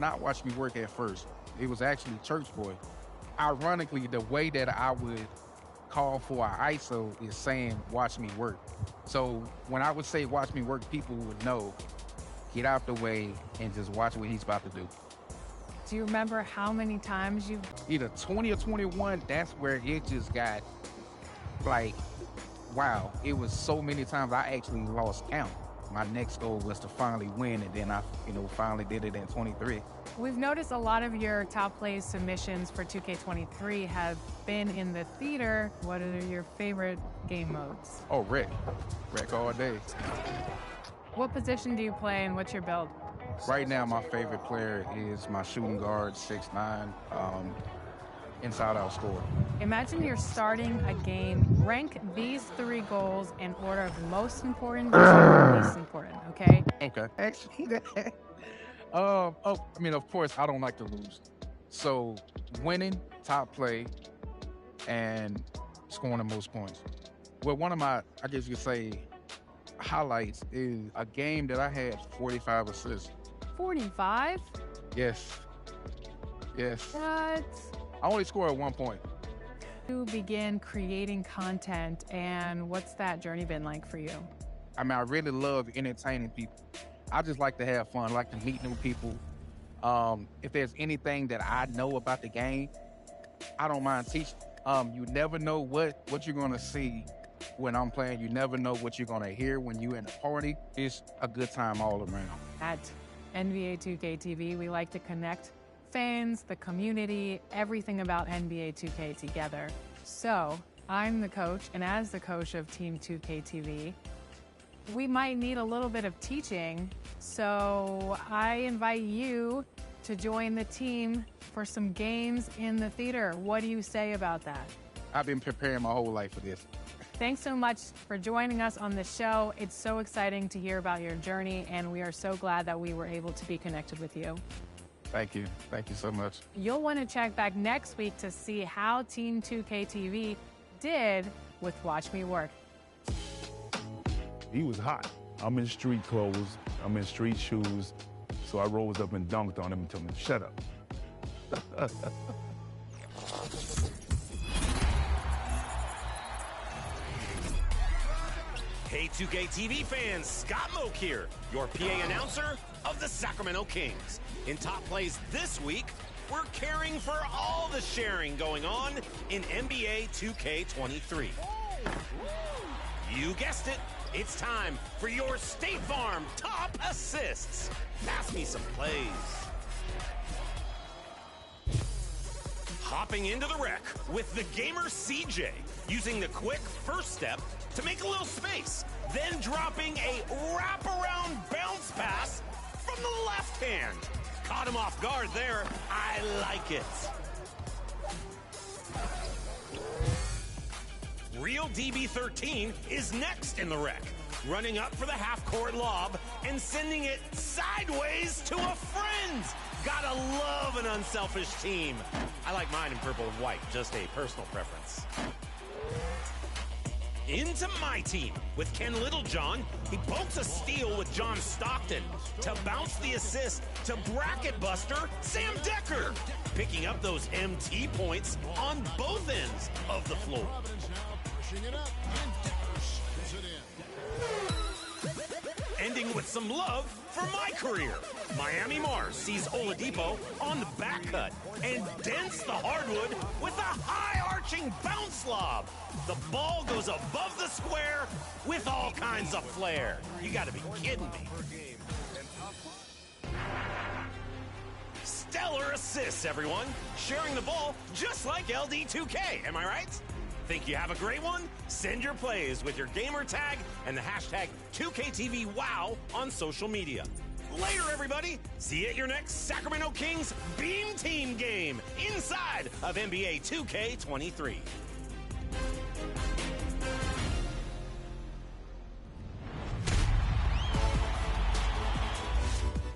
not Watch Me Work at first. It was actually Church Boy. Ironically, the way that I would call for an ISO is saying Watch Me Work. So when I would say Watch Me Work, people would know, get out the way and just watch what he's about to do. Do you remember how many times you... Either 20 or 21, that's where it just got like, wow. It was so many times I actually lost count. My next goal was to finally win, and then I, finally did it in 23. We've noticed a lot of your top plays submissions for 2K23 have been in the theater. What are your favorite game modes? Oh, Rec all day. What position do you play and what's your build? Right now, my favorite player is my shooting guard, 6'9", inside out scorer. Imagine you're starting a game. Rank these 3 goals in order of most important to least important, okay? Okay. Actually, of course, I don't like to lose. So winning, top play, and scoring the most points. Well, one of my, I guess you could say, highlights is a game that I had 45 assists. 45? Yes. What? I only scored 1 point. You begin creating content, and what's that journey been like for you? I really love entertaining people. I just like to have fun, like to meet new people. If there's anything that I know about the game, I don't mind teaching. You never know what you're gonna see when I'm playing. You never know what you're gonna hear when you're in a party. It's a good time all around. At NBA 2K TV, we like to connect fans, the community, everything about NBA 2K together. So I'm the coach, and as the coach of Team 2K TV, we might need a little bit of teaching. So I invite you to join the team for some games in the theater. What do you say about that? I've been preparing my whole life for this. Thanks so much for joining us on the show. It's so exciting to hear about your journey, and we are so glad that we were able to be connected with you. Thank you. Thank you so much. You'll want to check back next week to see how Team 2K TV did with Watch Me Work. He was hot. I'm in street clothes. I'm in street shoes. So I rose up and dunked on him and told him, shut up. Hey 2K TV fans, Scott Moak here, your PA announcer of the Sacramento Kings. In top plays this week, we're caring for all the sharing going on in NBA 2K23. You guessed it, it's time for your State Farm top assists. Pass me some plays. Hopping into the wreck with the gamer CJ, using the quick first step to make a little space, then dropping a wraparound bounce pass from the left hand. Caught him off guard there. I like it. Real DB13 is next in the wreck, running up for the half-court lob and sending it sideways to a friend. Gotta love an unselfish team. I like mine in purple and white, just a personal preference. Into my team with Ken Littlejohn. He pokes a steal with John Stockton to bounce the assist to bracket buster Sam Decker, picking up those MT points on both ends of the floor. Ending with some love for my career. Miami Mars sees Oladipo on the back cut and dents the hardwood with a high-arching bounce lob. The ball goes above the square with all kinds of flair. You gotta be kidding me. Stellar assists, everyone. Sharing the ball just like LD2K, am I right? Think you have a great one? Send your plays with your gamer tag and the hashtag 2KTVWOW on social media. Later, everybody. See you at your next Sacramento Kings Beam Team game inside of NBA 2K23.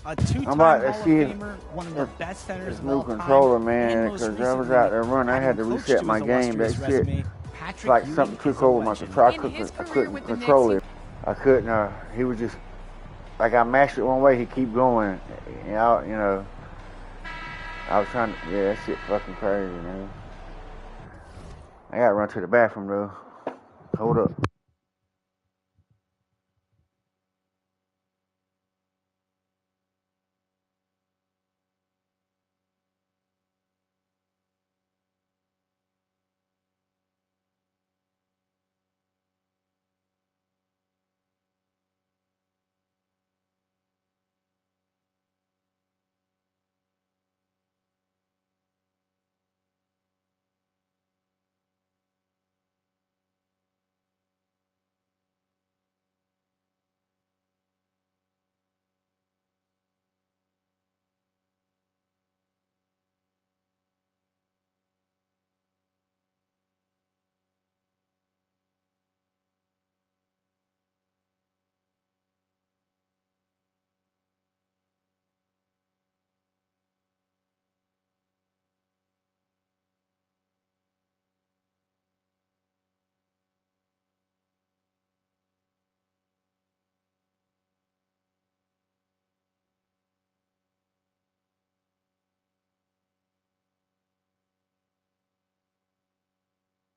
A two-time I'm about to Hall of see Famer, one of the best centers this of new all time. controller, man, And most because I was recently, out there running. I had to having coached reset to my his game. That illustrious shit, resume, it's Patrick like Ewing something is took a over my legend. control. In his I career couldn't with the control Knicks, it. I couldn't. He was just like I mashed it one way. He keep going. You know. I was trying to, yeah, that shit fucking crazy, man. I gotta run to the bathroom though. Hold up.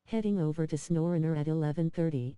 Heading over to Snoriner at 11:30.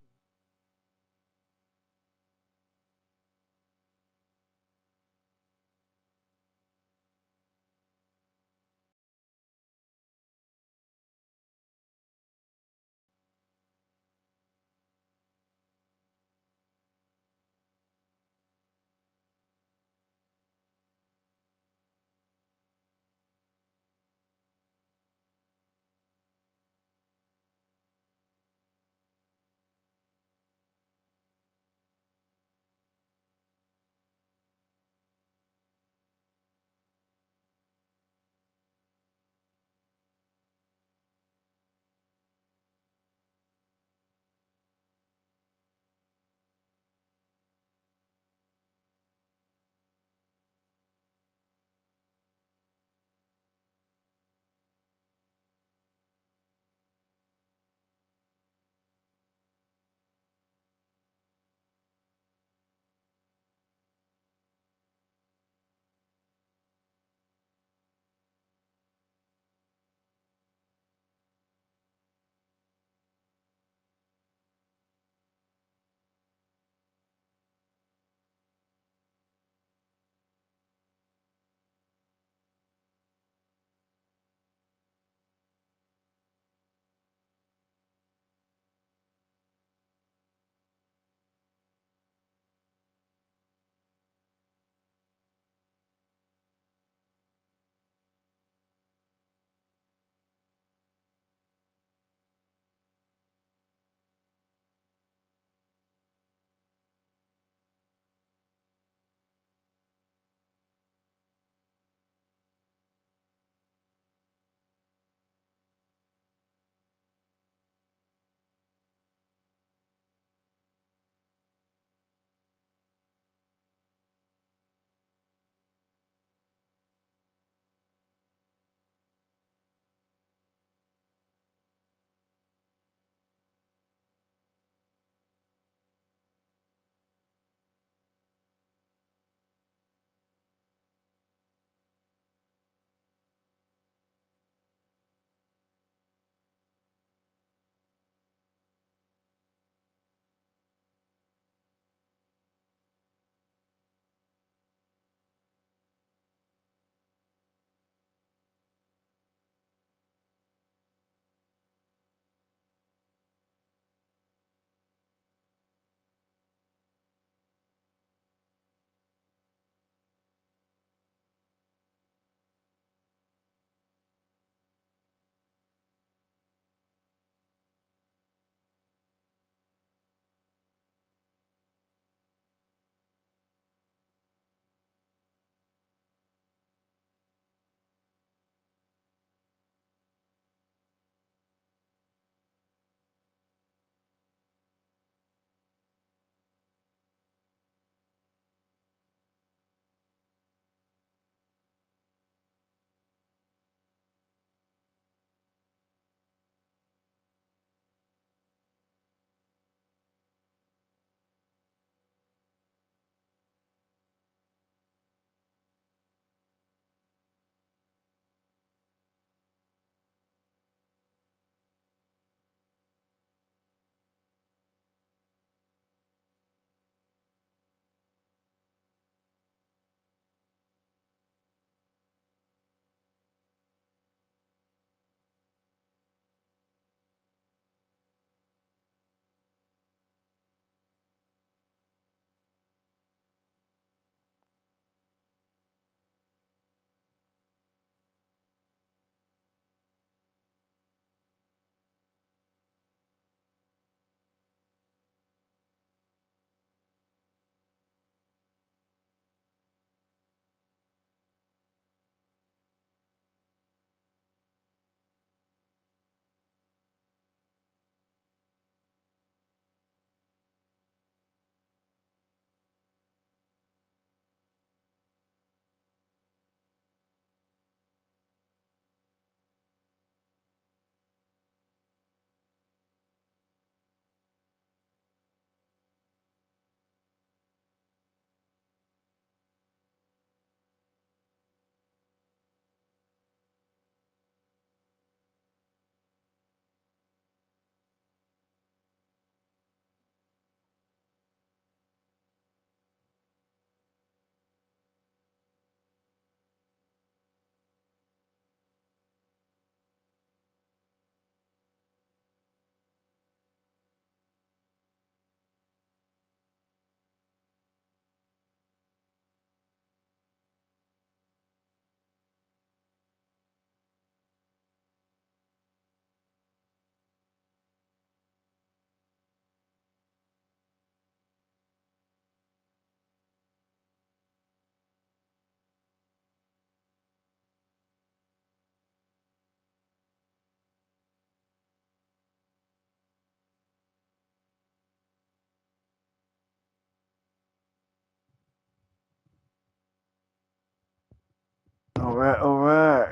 right, all right.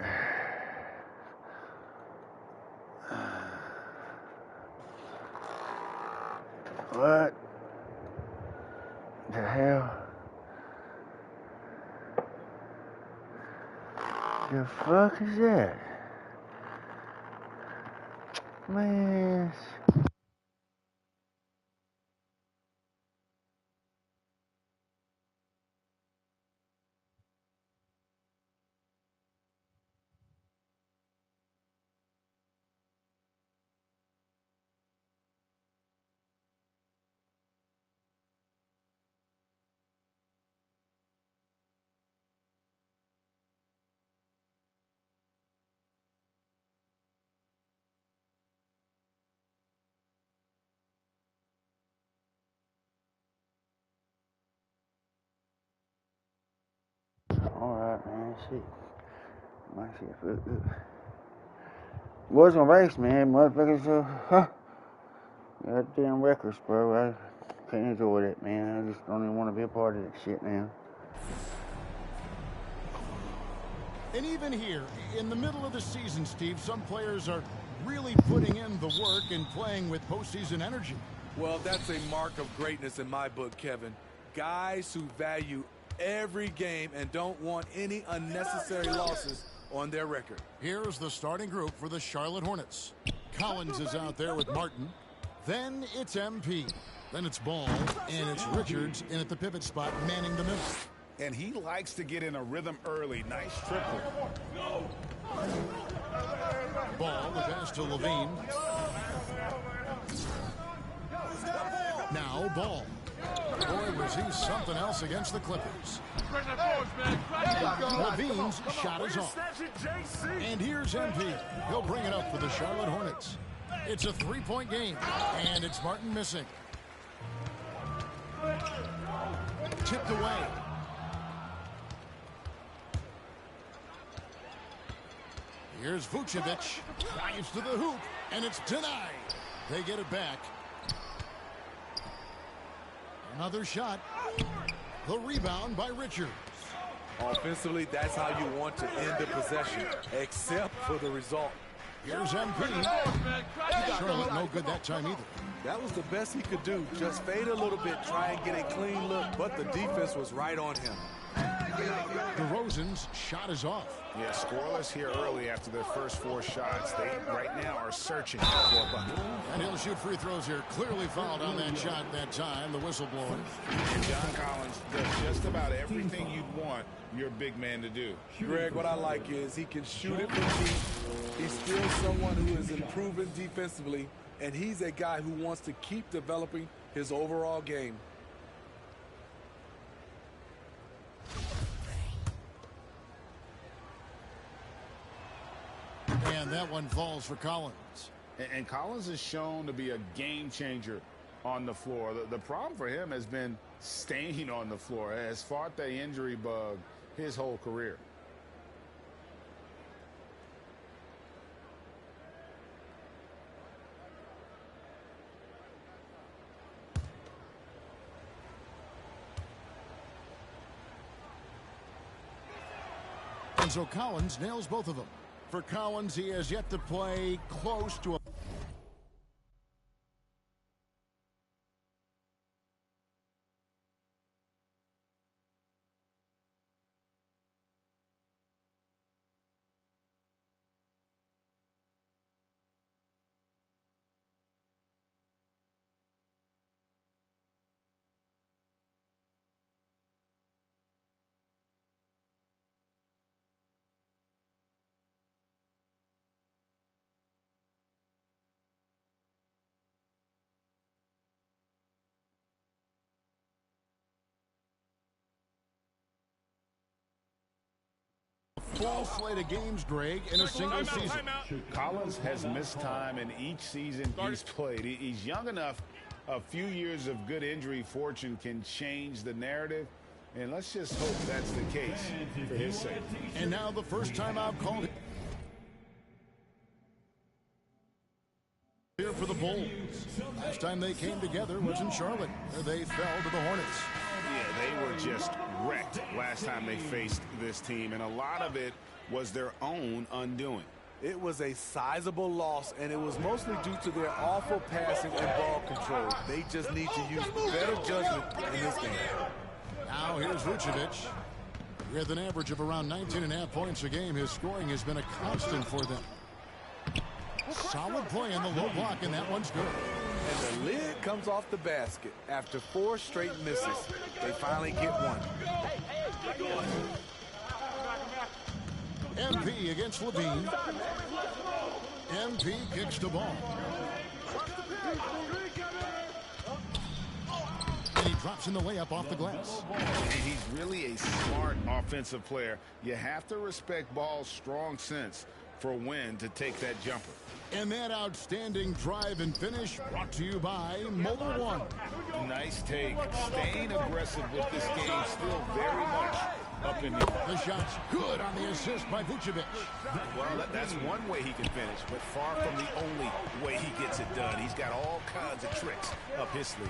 What the hell? The fuck is that? Man. Alright, man, shit. My shit feel good. Boys on race, man. Motherfuckers, goddamn records, bro. I can't enjoy that, man. I just don't even want to be a part of that shit now. And even here, in the middle of the season, Steve, some players are really putting in the work and playing with postseason energy. Well, that's a mark of greatness in my book, Kevin. Guys who value every game and don't want any unnecessary losses on their record. Here's the starting group for the Charlotte Hornets. Collins is out there with Martin. Then it's MP. Then it's Ball. And it's Richards in at the pivot spot, manning the middle. And he likes to get in a rhythm early. Nice triple. Ball, the pass to Levine. Now Ball. Boy, was he something else against the Clippers. Levine's shot is off. And here's MP. He'll bring it up for the Charlotte Hornets. It's a three-point game, and it's Martin missing. Tipped away. Here's Vucevic. Drives to the hoop, and it's denied. They get it back. Another shot. The rebound by Richards. Offensively, that's how you want to end the possession, except for the result. Here's MP. Charlotte no good that time either. That was the best he could do. Just fade a little bit, try and get a clean look, but the defense was right on him. DeRozan's shot is off. Yeah, scoreless here early after their first 4 shots. They right now are searching for a bucket. And he'll shoot free throws here. Clearly fouled on that shot that time, the whistle blowing. And John Collins does just about everything you'd want your big man to do. Greg, what I like is he can shoot it from deep. He's still someone who is improving defensively, and he's a guy who wants to keep developing his overall game. And that one falls for Collins. And Collins is shown to be a game changer on the floor. The problem for him has been staying on the floor. Has fought the injury bug his whole career. And so Collins nails both of them. For Collins, he has yet to play close to a... full slate of games, Greg, in a single season. Collins has missed time in each season he's played. He's young enough. A few years of good injury fortune can change the narrative, and let's just hope that's the case for his sake. And now the first time out called here for the Bulls. Last time they came together was in Charlotte, where they fell to the Hornets. Yeah, they were just wrecked last time they faced this team, and a lot of it was their own undoing. It was a sizable loss, and it was mostly due to their awful passing and ball control. They just need to use better judgment in this game. Now here's Vucevic. With an average of around 19.5 points a game, his scoring has been a constant for them. Solid play in the low block, and that one's good. And the lid comes off the basket. After 4 straight misses, they finally get one. MP against Levine. MP kicks the ball. And he drops in the layup off the glass. And he's really a smart offensive player. You have to respect Ball's strong sense for when to take that jumper. And that outstanding drive and finish brought to you by Mobile One. Nice take. Staying aggressive with this game, still very much up in the air. The shot's good on the assist by Vucevic. Well, that's one way he can finish, but far from the only way he gets it done. He's got all kinds of tricks up his sleeve.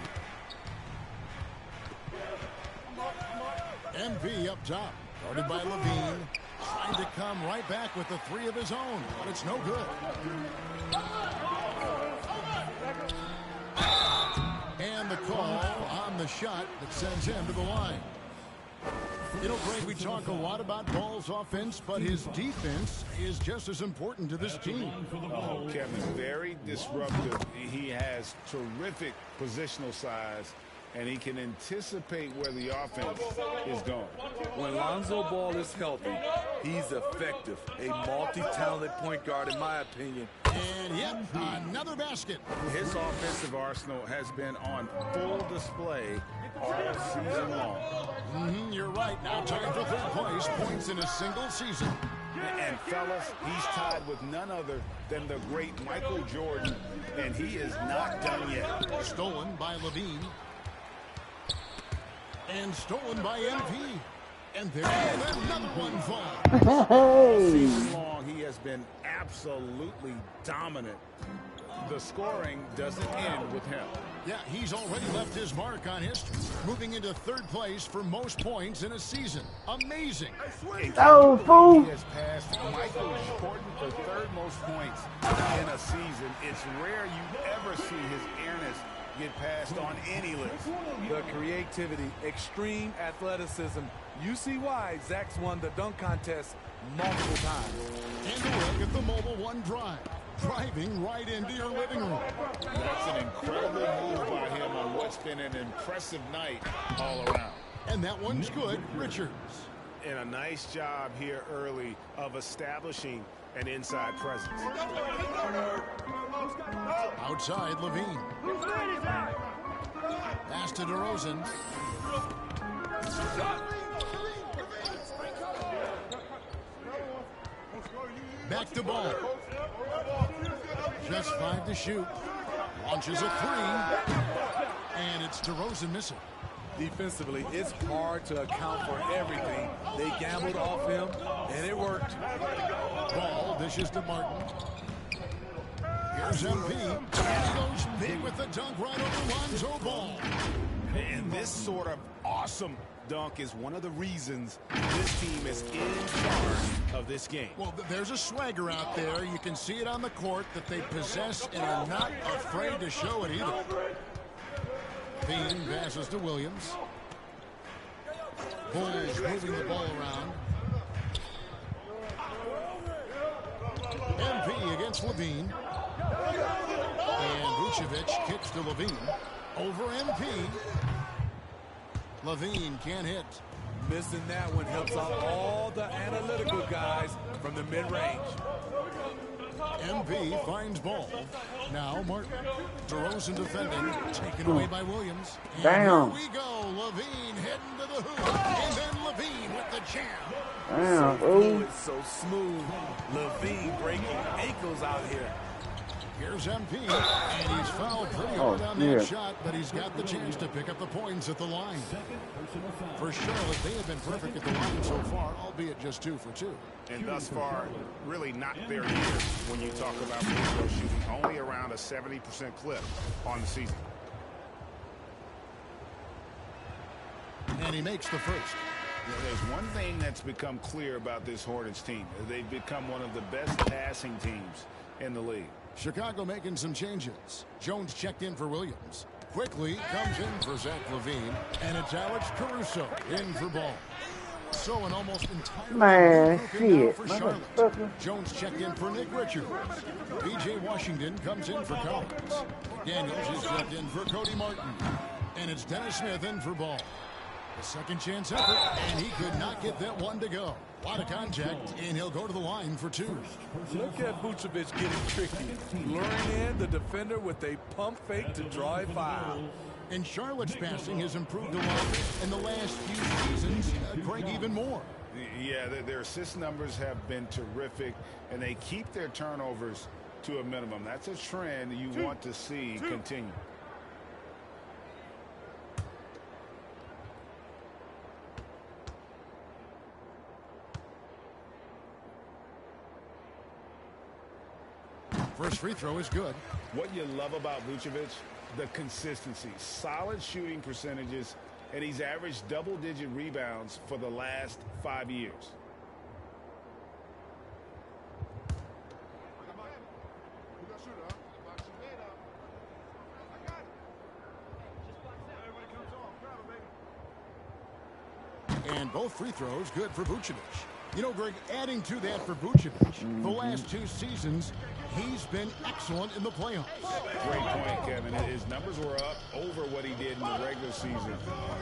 MV up top, guarded by Levine. Trying to come right back with the 3 of his own, but it's no good. And the call on the shot that sends him to the line. You know, Greg, we talk a lot about Ball's offense, but his defense is just as important to this team. Oh, Kevin, very disruptive. He has terrific positional size, and he can anticipate where the offense is going. When Lonzo Ball is healthy, he's effective. A multi-talented point guard, in my opinion. And yet, another basket. His offensive arsenal has been on full display all season long. You're right. Now time for 3rd place. Points in a single season. And fellas, he's tied with none other than the great Michael Jordan, and he is not done yet. Stolen by Levine. And stolen by MP. And there's another one fall. Season long, he has been absolutely dominant. The scoring doesn't end with him. Yeah, he's already left his mark on history, moving into 3rd place for most points in a season. Amazing. Oh, fool. He has passed Michael Jordan for 3rd most points in a season. It's rare you ever see his airness get passed on any list. The creativity, extreme athleticism. You see why Zach's won the dunk contest multiple times. And a look at the Mobile One drive. Driving right into your living room. That's an incredible move by him on what's been an impressive night all around. And that one's good, Richards. And a nice job here early of establishing an inside presence. Outside, Levine. Pass to DeRozan. Back to Ball. Just 5 to shoot. Launches a 3. And it's DeRozan missing. Defensively, it's hard to account for everything. They gambled off him, and it worked. Ball dishes to Martin. Here's MP. And he goes big with the dunk right over Lonzo Ball. And this sort of awesome dunk is one of the reasons this team is in charge of this game. Well, there's a swagger out there. You can see it on the court that they possess and are not afraid to show it either. Bean passes to Williams. Bulls moving the ball around. MP against Levine. And Vucevic kicks to Levine. Over MP. Levine can't hit. Missing that one helps out all the analytical guys from the mid-range. MP finds Ball. Now Martin. DeRozan defending. Taken away by Williams. And Damn. Here we go. Levine heading to the hoop. And then Levine with the jam. Damn, Oh, fool. it's so smooth. Levine breaking ankles out here. Here's MP, and he's fouled pretty hard on yeah. that shot, but he's got the chance to pick up the points at the line. For Charlotte, they have been perfect at the line so far, albeit just 2 for 2. And thus far, really not there either when you talk about free throw shooting. Only around a 70% clip on the season. And he makes the first. There's one thing that's become clear about this Hornets team. They've become one of the best passing teams in the league. Chicago making some changes. Jones checked in for Williams. Quickly comes in for Zach LaVine. And it's Alex Caruso in for Ball. So an almost entirely shit. for Charlotte. Jones checked in for Nick Richards. B.J. Washington comes in for Collins. Daniels is checked in for Cody Martin. And it's Dennis Smith in for Ball. A second chance effort, and he could not get that one to go. A lot of contact, and he'll go to the line for two. Look at Vucevic getting tricky. Luring in the defender with a pump fake to drive foul. And Charlotte's passing has improved a lot in the last few seasons. Greg, even more. Yeah, their assist numbers have been terrific, and they keep their turnovers to a minimum. That's a trend you want to see continue. First free throw is good. What you love about Vucevic, the consistency, solid shooting percentages, and he's averaged double-digit rebounds for the last 5 years. And both free throws good for Vucevic. You know, Greg, adding to that for Vucevic, the last 2 seasons, he's been excellent in the playoffs. Great point, Kevin. His numbers were up over what he did in the regular season.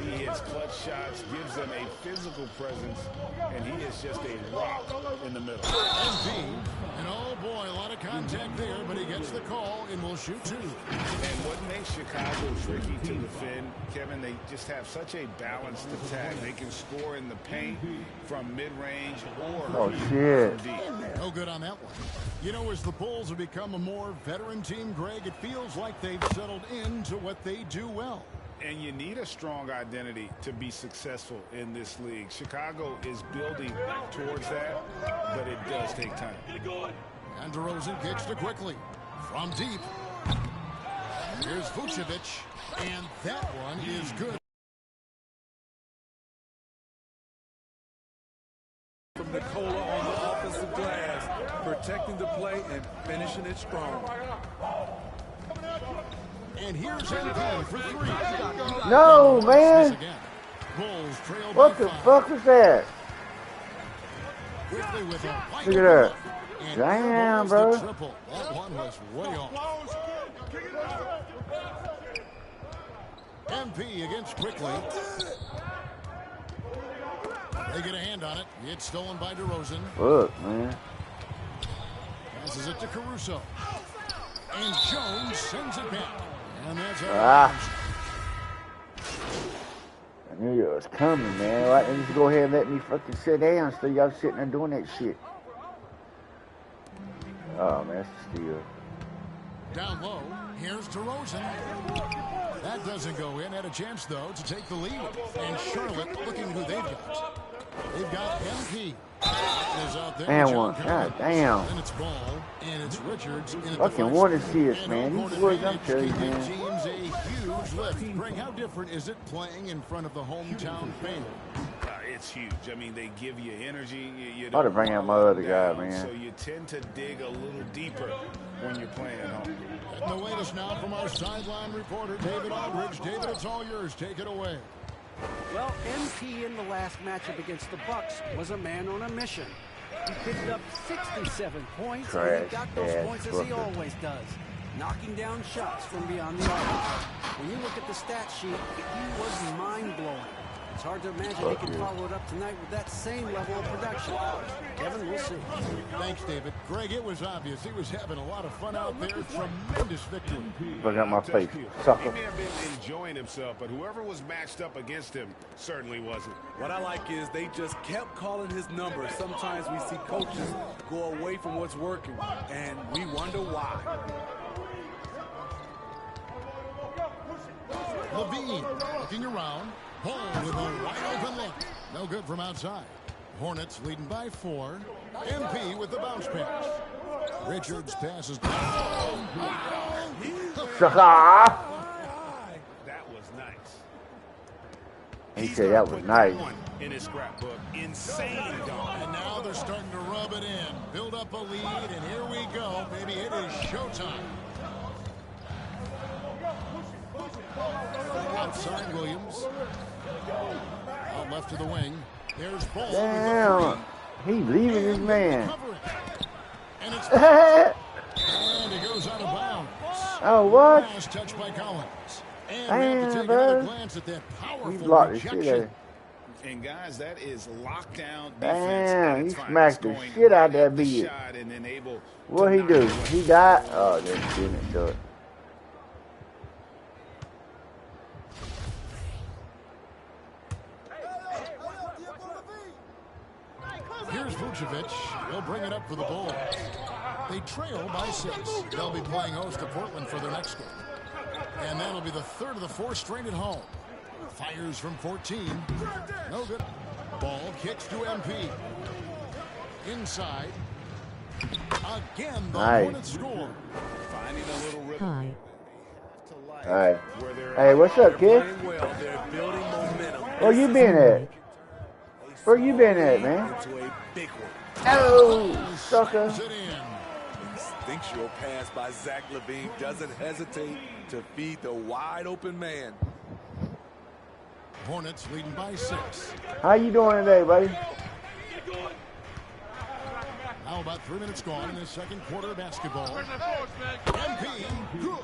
He hits clutch shots, gives them a physical presence, and he is just a rock in the middle. And oh boy, a lot of contact there, but he gets the call and will shoot 2. And what makes Chicago tricky to defend, Kevin, they just have such a balanced attack. They can score in the paint from mid-range or from deep. No good on that one. You know, as the Bulls have become a more veteran team, Greg, it feels like they've settled into what they do well. And you need a strong identity to be successful in this league. Chicago is building towards that, but it does take time. And DeRozan kicks to quickly. From deep. Here's Vucevic. And that one is good. From Nikola on the offensive glass, protecting the play and finishing it strong. And here's MP for 3. No, man. What the fuck was that? Look at that. Damn, bro. That one was way off. MP against Quickly. They get a hand on it. It's stolen by DeRozan. Look, man. Passes it to Caruso. And Jones sends it back. And that's I knew it was coming, man. Why didn't you go ahead and let me fucking sit down so y'all sitting there doing that shit? Oh, man, that's a steal. Down low, here's DeRozan. That doesn't go in. Had a chance, though, to take the lead. And Charlotte looking who they've got. They've got MP. Is out there. And one. God damn. And it's Ball. And it's Richards. Fucking one assist, man. These boys, I'm telling you, man. Team's a huge lift. Greg, how different is it playing in front of the hometown fans? It's huge. I mean, they give you energy. You I ought to bring out my other guy, man. So you tend to dig a little deeper when you're playing at home. And the latest now from our sideline reporter, David Aldridge. David, it's all yours. Take it away. Well, MP in the last matchup against the Bucks was a man on a mission. He picked up 67 points, and he got those points as he always does, knocking down shots from beyond the arc. When you look at the stat sheet, he was mind-blowing. It's hard to imagine he can follow it up tonight with that same level of production. Kevin, we'll see. Thanks, David. Greg, it was obvious he was having a lot of fun out there. Tremendous victory. Look at my face, sucker. He may have been enjoying himself, but whoever was matched up against him certainly wasn't. What I like is they just kept calling his number. Sometimes we see coaches go away from what's working, and we wonder why. LaVine looking around. Ball with a wide open look. No good from outside. Hornets leading by 4. MP with the bounce pass. Richards passes down. That was nice. He said that was nice. in his scrapbook. Insane dunk. And now they're starting to rub it in. Build up a lead, and here we go, baby. It is showtime. Outside Williams. Out left to the wing. There's Ball. Damn. He leaving his man. And it's and it goes out of bounds. Oh, what? Last touch by Collins. And Damn, we have to take bro. another glance at that powerful He blocked the rejection. shit out. And guys, that is lockdown defense. Damn, at he its finest. smacked the Going shit out right of that at the beat. shot and then able What to he knock do? it away. He died? Oh, that's shooting it short. Here's Vucevic. He'll bring it up for the Bulls. They trail by 6. They'll be playing host to Portland for their next game. And that'll be the third of the 4 straight at home. Fires from 14. No good. Ball kicks to MP. Inside. Again, the Hornets score. Finding a little rhythm. Hi. All right. Hey, what's up, kid? Where you been at? Where you been at, man? Oh, sucker. Instinctual pass by Zach LaVine doesn't hesitate to feed the wide open man. Hornets leading by 6. How you doing today, buddy? Now about 3 minutes gone in the second quarter of basketball. MP, good.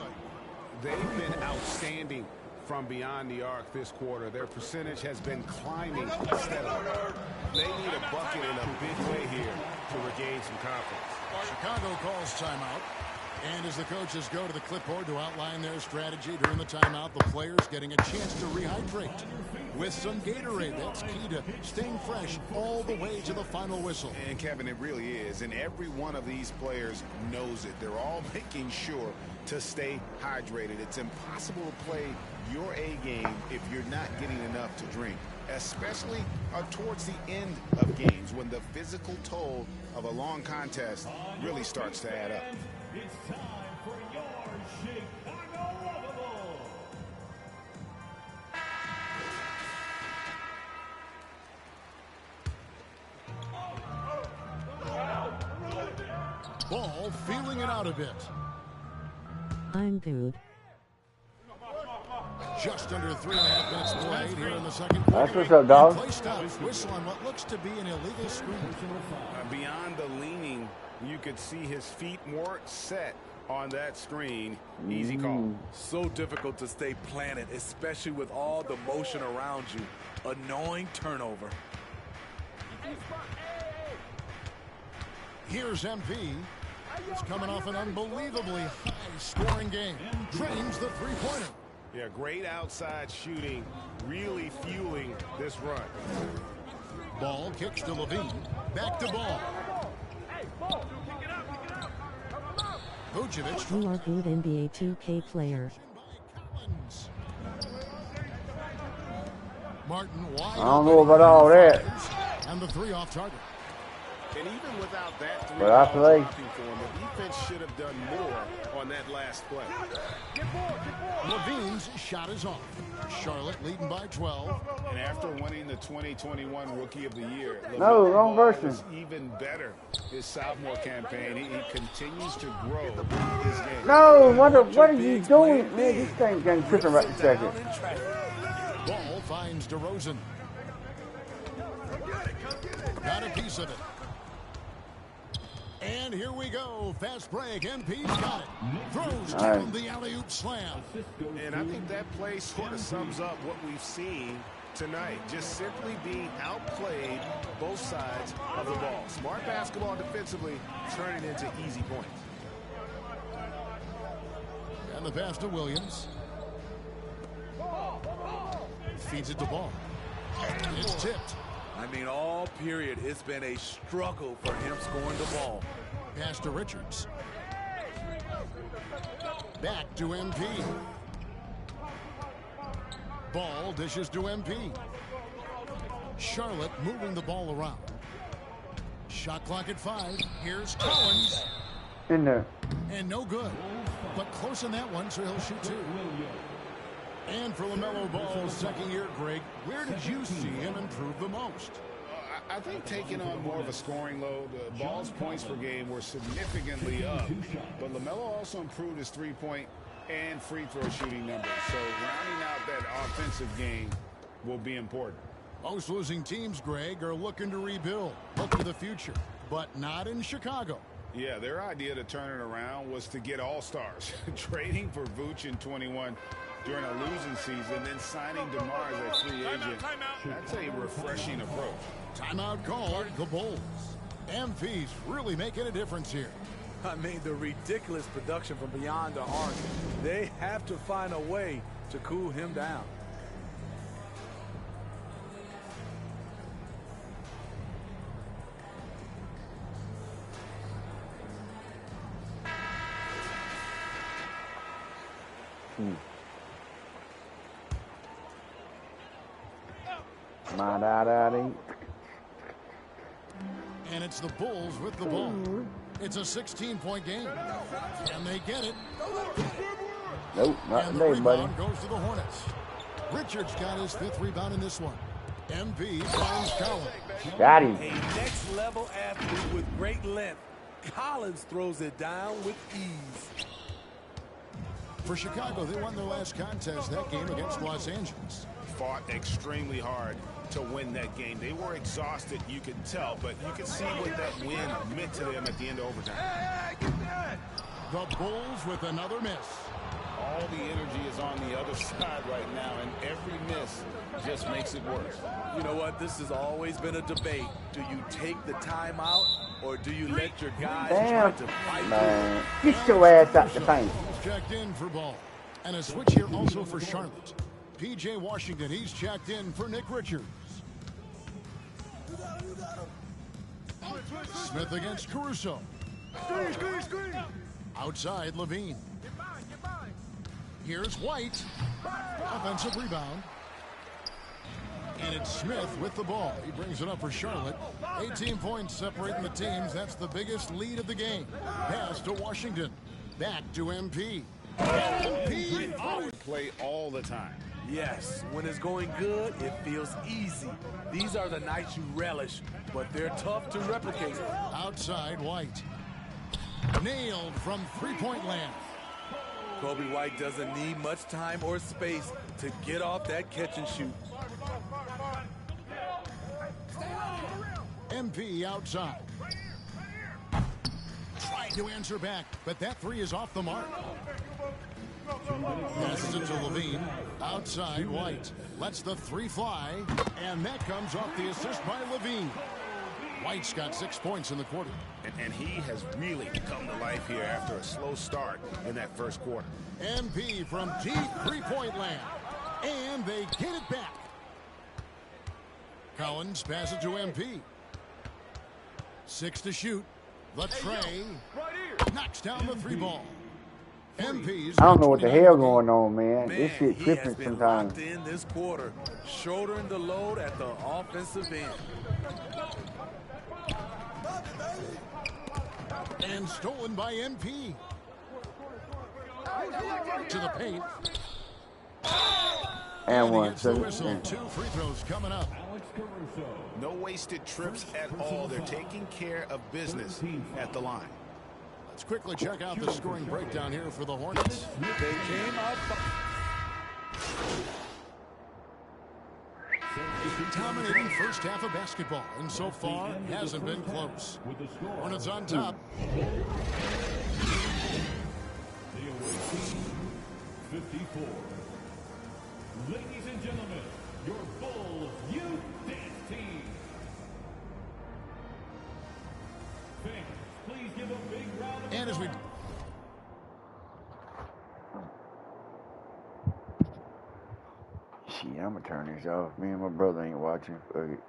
They've been outstanding from beyond the arc this quarter. Their percentage has been climbing steadily. They need a bucket in a big way here to regain some confidence. Chicago calls timeout. And as the coaches go to the clipboard to outline their strategy during the timeout, the players getting a chance to rehydrate with some Gatorade. That's key to staying fresh all the way to the final whistle. And Kevin, it really is. And every one of these players knows it. They're all making sure to stay hydrated. It's impossible to play your A game if you're not getting enough to drink, especially towards the end of games when the physical toll of a long contest really starts to add up. It's time for your Chicago Lovable. Ball feeling it out a bit. I'm good. Just under 3.5 minutes played here in the second That's quarter. what's up, dog. Play stops. Whistle on what looks to be an illegal screen. Beyond the leaning, you could see his feet more set on that screen. Easy call. So difficult to stay planted, especially with all the motion around you. Annoying turnover. Here's MP. It's coming off an unbelievably high-scoring game. Drains the three-pointer. Yeah, great outside shooting, really fueling this run. Ball kicks to LaVine. Back to Ball. Vucevic. You are good NBA 2K player. Martin wide. I don't know about all that. And the 3 off target. And even without that three, But I play. the defense should have done more on that last play. LaVine's shot is off. Charlotte leading by 12. And after winning the 2021 Rookie of the Year, No, LaVine wrong Ball version. is even better his sophomore campaign. He continues to grow his game. No, what are you doing? Man, this thing's getting tripping right this second. Ball finds DeRozan. Got a piece of it. And here we go. Fast break. MP's got it. Throws down the alley-oop slam. And I think that play sort of sums up what we've seen tonight. Just simply being outplayed both sides of the ball. Smart basketball defensively, turning into easy points. And the pass to Williams. Feeds it to Ball. It's tipped. I mean, all period, it's been a struggle for him scoring the ball. Pass to Richards. Back to MP. Ball dishes to MP. Charlotte moving the ball around. Shot clock at 5. Here's Collins. In there. And no good. But close on that one, so he'll shoot 2. And for LaMelo Ball's second year, Greg, where did you see him improve the most? I think taking on more of a scoring load. Ball's points per game were significantly up, but LaMelo also improved his three-point and free throw shooting numbers. So rounding out that offensive game will be important. Most losing teams, Greg, are looking to rebuild, look to the future, but not in Chicago. Yeah, their idea to turn it around was to get all-stars, trading for Vooch in 21 during a losing season, then signing DeMar as a free agent. That's a refreshing approach. Timeout called the Bulls. MP's really making a difference here. I mean, the ridiculous production from beyond the arc. They have to find a way to cool him down. And it's the Bulls with the ball. It's a 16-point game. And they get it. Nope, not and today, the buddy. rebound goes to the Hornets. Richards got his 5th rebound in this one. MP finds Collins. Got him. A next-level athlete with great length. Collins throws it down with ease. For Chicago, they won their last contest that game against Los Angeles. Fought extremely hard to win that game. They were exhausted, you could tell, but you could see what that win meant to them at the end of overtime. The Bulls with another miss. All the energy is on the other side right now, and every miss just makes it worse. You know what? This has always been a debate. Do you take the timeout, or do you let your guys try to fight? Man, get your ass out the paint. He's checked in for Ball. And a switch here also for Charlotte. P.J. Washington, he's checked in for Nick Richards. Smith against Caruso. Outside, Levine. Here's White. Offensive rebound. And it's Smith with the ball. He brings it up for Charlotte. 18 points separating the teams. That's the biggest lead of the game. Pass to Washington. Back to MP. MP out. Play all the time. Yes, when it's going good, it feels easy. These are the nights you relish, but they're tough to replicate. Outside, White. Nailed from three-point land. Kobe White doesn't need much time or space to get off that catch and shoot. MP outside. Tried to answer back, but that three is off the mark. Passes it to Levine. Outside, White. Lets the three fly, and that comes off the assist by Levine. White's got 6 points in the quarter. And he has really come to life here after a slow start in that first quarter. MP from deep three-point land. And they get it back. Collins passes to MP. 6 to shoot. The tray knocks down the three ball. MP's I don't know what the hell going on, man. This shit he tripping has been sometimes. locked in this quarter, shouldering the load at the offensive end. And stolen by MP. To the paint. And one. Gets the whistle. 2 free throws coming up. No wasted trips at all. They're taking care of business at the line. Let's quickly check out the scoring breakdown here for the Hornets. They came out. Dominating first half of basketball, and so far hasn't been close. Hornets on top. The away team, 54. Ladies and gentlemen, your Bulls Youth Dance Team. Fans, please give a big round of And as we Shit, I'm gonna turn this off. Me and my brother ain't watching. Fuck it.